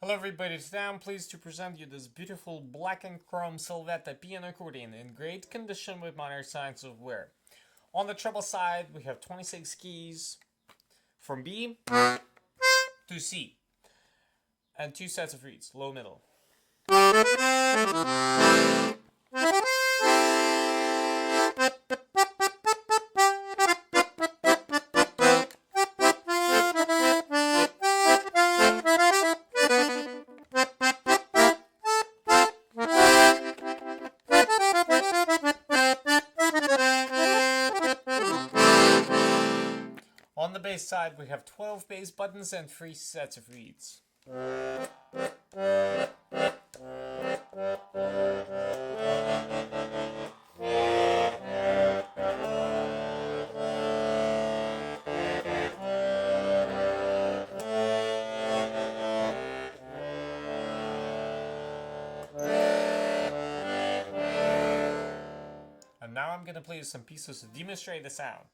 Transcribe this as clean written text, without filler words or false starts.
Hello everybody, today I'm pleased to present you this beautiful black and chrome Silvetta piano accordion in great condition with minor signs of wear. On the treble side we have 26 keys from B to C and 2 sets of reeds, low middle. On the bass side we have 12 bass buttons and 3 sets of reeds. And now I'm gonna play you some pieces to demonstrate the sound.